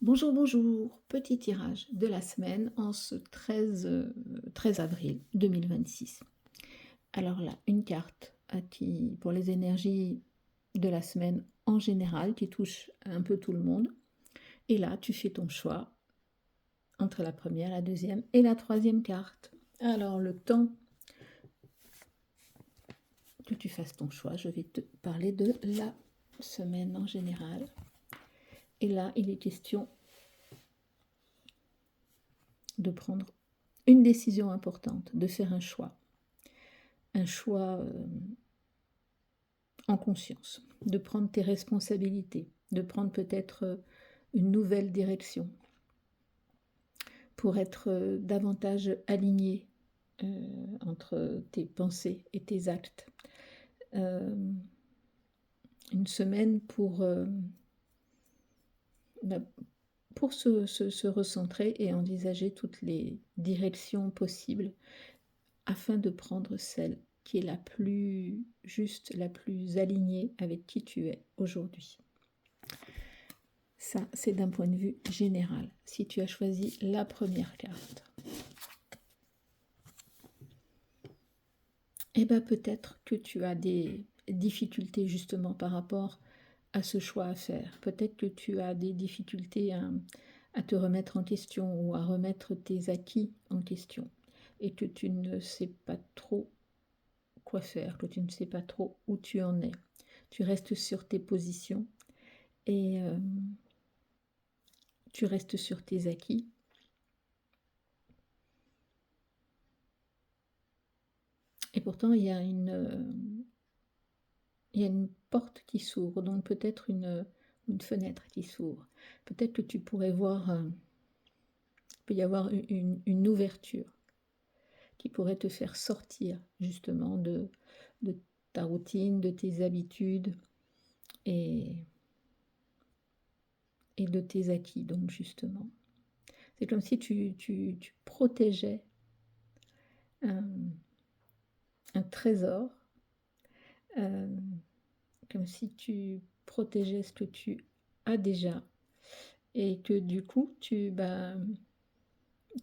Bonjour, bonjour. Petit tirage de la semaine en ce 13 avril 2026. Alors là, une carte pour les énergies de la semaine en général qui touche un peu tout le monde. Et là, tu fais ton choix entre la première, la deuxième et la troisième carte. Alors le temps que tu fasses ton choix, je vais te parler de la semaine en général. Et là, il est question de prendre une décision importante, de faire un choix. Un choix en conscience, de prendre tes responsabilités, de prendre peut-être une nouvelle direction pour être davantage aligné entre tes pensées et tes actes. Une semaine bah, pour se recentrer et envisager toutes les directions possibles afin de prendre celle qui est la plus juste, la plus alignée avec qui tu es aujourd'hui. Ça, c'est d'un point de vue général. Si tu as choisi la première carte, eh bien peut-être que tu as des difficultés justement par rapport à ce choix à faire. Peut-être que tu as des difficultés à te remettre en question ou à remettre tes acquis en question et que tu ne sais pas trop quoi faire, que tu ne sais pas trop où tu en es. Tu restes sur tes positions et tu restes sur tes acquis. Et pourtant, il y a une porte qui s'ouvre, donc peut-être une fenêtre qui s'ouvre. Peut-être que tu pourrais voir, il peut y avoir une ouverture qui pourrait te faire sortir justement de ta routine, de tes habitudes et, et de tes acquis, donc justement. C'est comme si tu protégeais un trésor, euh, comme si tu protégeais ce que tu as déjà et que du coup tu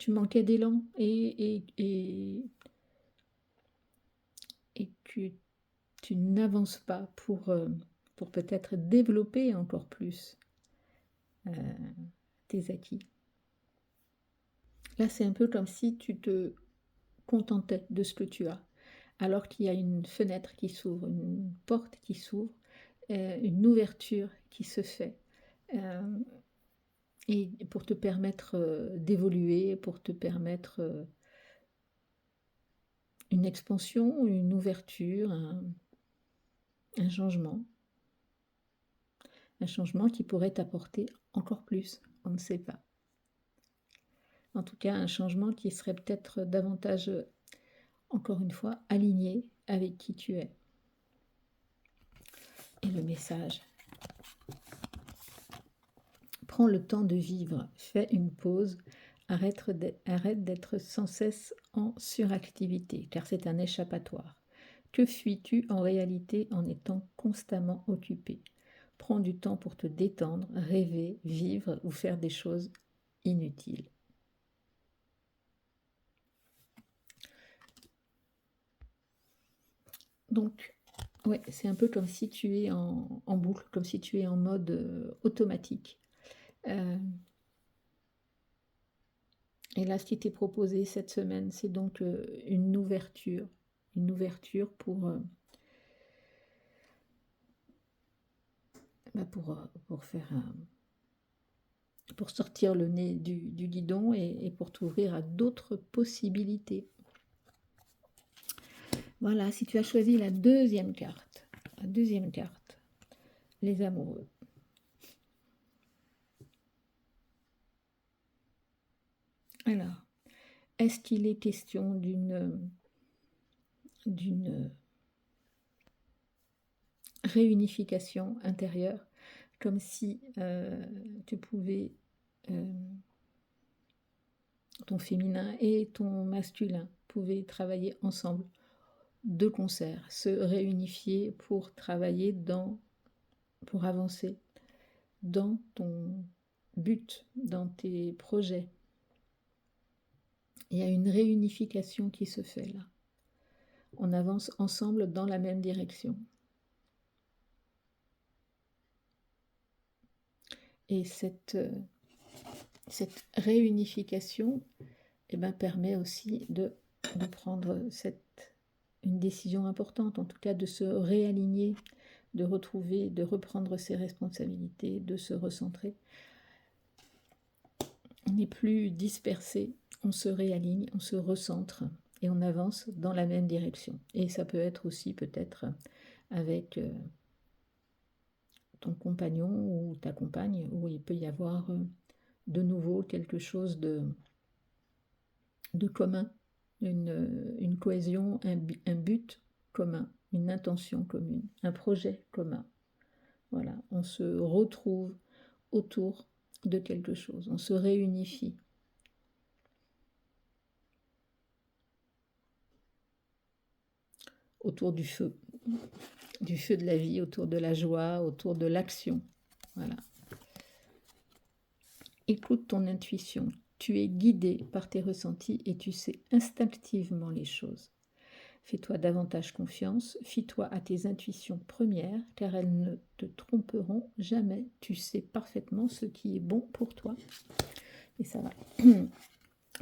manquais d'élan et que tu n'avances pas pour peut-être développer encore plus tes acquis. Là, c'est un peu comme si tu te contentais de ce que tu as, alors qu'il y a une fenêtre qui s'ouvre, une porte qui s'ouvre, une ouverture qui se fait. Et pour te permettre d'évoluer, pour te permettre une expansion, une ouverture, un changement. Un changement qui pourrait t'apporter encore plus, on ne sait pas. En tout cas, un changement qui serait peut-être davantage, encore une fois, aligné avec qui tu es. Et le message: prends le temps de vivre, fais une pause, arrête d'être sans cesse en suractivité, car c'est un échappatoire. Que fuis-tu en réalité en étant constamment occupé? Prends du temps pour te détendre, rêver, vivre ou faire des choses inutiles. Donc, ouais, c'est un peu comme si tu es en boucle, comme si tu es en mode automatique. Euh, et là, ce qui t'est proposé cette semaine, c'est donc une ouverture pour faire pour sortir le nez du guidon et pour t'ouvrir à d'autres possibilités. Voilà, si tu as choisi la deuxième carte, les amoureux. Alors, est-ce qu'il est question d'une réunification intérieure, comme si tu pouvais, ton féminin et ton masculin pouvaient travailler ensemble, de concert, se réunifier pour travailler pour avancer dans buts, dans tes projets. Il y a une réunification qui se fait là. On avance ensemble dans la même direction. Et cette réunification permet aussi de prendre une décision importante, en tout cas de se réaligner, de retrouver, de reprendre ses responsabilités, de se recentrer. On n'est plus dispersé, on se réaligne, on se recentre et on avance dans la même direction. Et ça peut être aussi peut-être avec ton compagnon ou ta compagne, où il peut y avoir de nouveau quelque chose de commun, une cohésion, un but commun, une intention commune, un projet commun. Voilà, on se retrouve autour de quelque chose, on se réunifie. Autour du feu de la vie, autour de la joie, autour de l'action. Voilà. Écoute ton intuition. Tu es guidé par tes ressentis et tu sais instinctivement les choses. Fais-toi davantage confiance, fie-toi à tes intuitions premières, car elles ne te tromperont jamais. Tu sais parfaitement ce qui est bon pour toi. Et ça va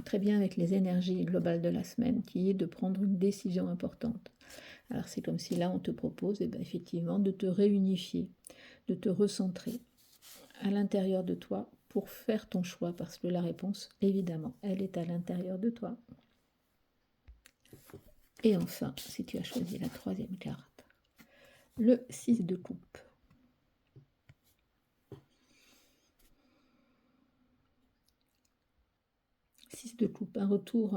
très bien avec les énergies globales de la semaine, qui est de prendre une décision importante. Alors c'est comme si là on te propose effectivement de te réunifier, de te recentrer à l'intérieur de toi pour faire ton choix, parce que la réponse, évidemment, elle est à l'intérieur de toi. Et enfin, si tu as choisi la troisième carte, le 6 de coupe. Six de coupe, un retour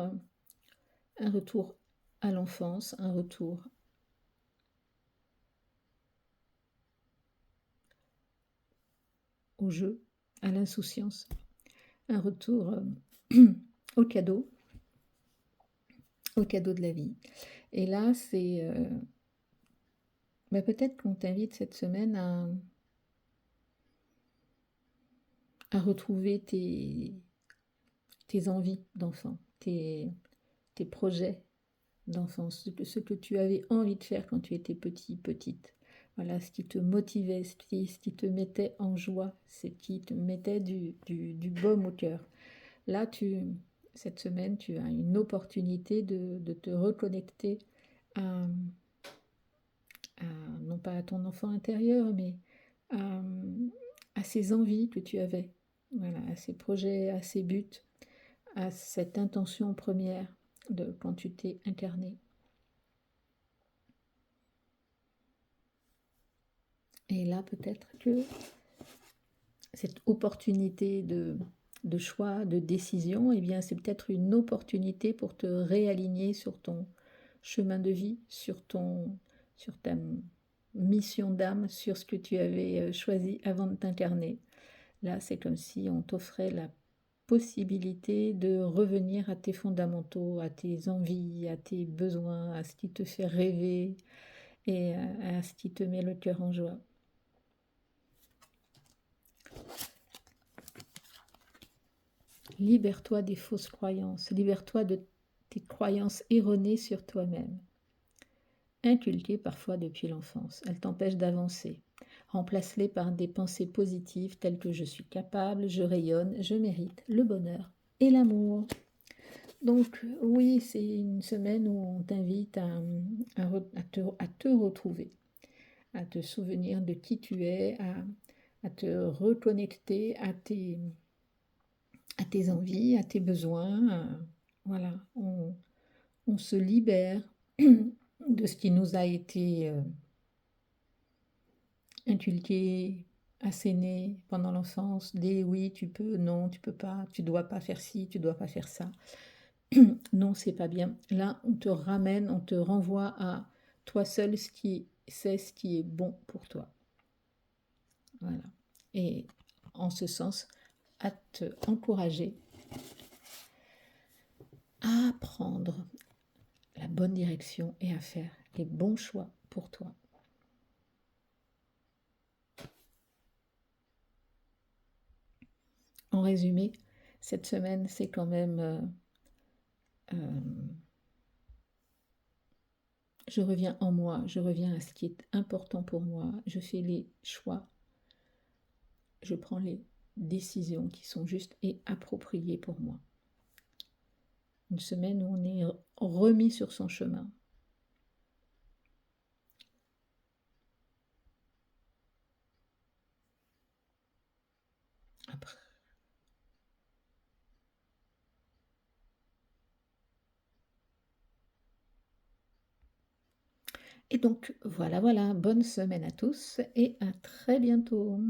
à l'enfance, un retour au jeu, à l'insouciance, un retour au cadeau de la vie. Et là, c'est peut-être qu'on t'invite cette semaine à retrouver tes envies d'enfant, tes projets d'enfance, ce que tu avais envie de faire quand tu étais petite. Voilà, ce qui te motivait, ce qui te mettait en joie, ce qui te mettait du baume au cœur. Là, cette semaine, tu as une opportunité de te reconnecter à, non pas à ton enfant intérieur, mais à ces envies que tu avais, voilà, à ces projets, à ces buts, à cette intention première de quand tu t'es incarné. Et là, peut-être que cette opportunité de choix, de décision, c'est peut-être une opportunité pour te réaligner sur ton chemin de vie, sur ta mission d'âme, sur ce que tu avais choisi avant de t'incarner. Là, c'est comme si on t'offrait la possibilité de revenir à tes fondamentaux, à tes envies, à tes besoins, à ce qui te fait rêver et à ce qui te met le cœur en joie. Libère-toi des fausses croyances, libère-toi de tes croyances erronées sur toi-même, inculquées parfois depuis l'enfance. Elles t'empêchent d'avancer. Remplace-les par des pensées positives telles que je suis capable, je rayonne, je mérite le bonheur et l'amour. Donc oui, c'est une semaine où on t'invite à te retrouver, à te souvenir de qui tu es, à te reconnecter à tes envies, à tes besoins. Voilà, on se libère de ce qui nous a été inculqué, asséné pendant l'enfance, des oui, tu peux, non, tu peux pas, tu dois pas faire ci, tu dois pas faire ça. Non, c'est pas bien. Là, on te ramène, on te renvoie à toi seul ce qui est bon pour toi. Voilà. Et en ce sens, à te encourager à prendre la bonne direction et à faire les bons choix pour toi. En résumé, cette semaine, c'est quand même, je reviens en moi, je reviens à ce qui est important pour moi, je fais les choix, je prends les décisions qui sont justes et appropriées pour moi. Une semaine où on est remis sur son chemin. Après. Et donc voilà, voilà, bonne semaine à tous et à très bientôt.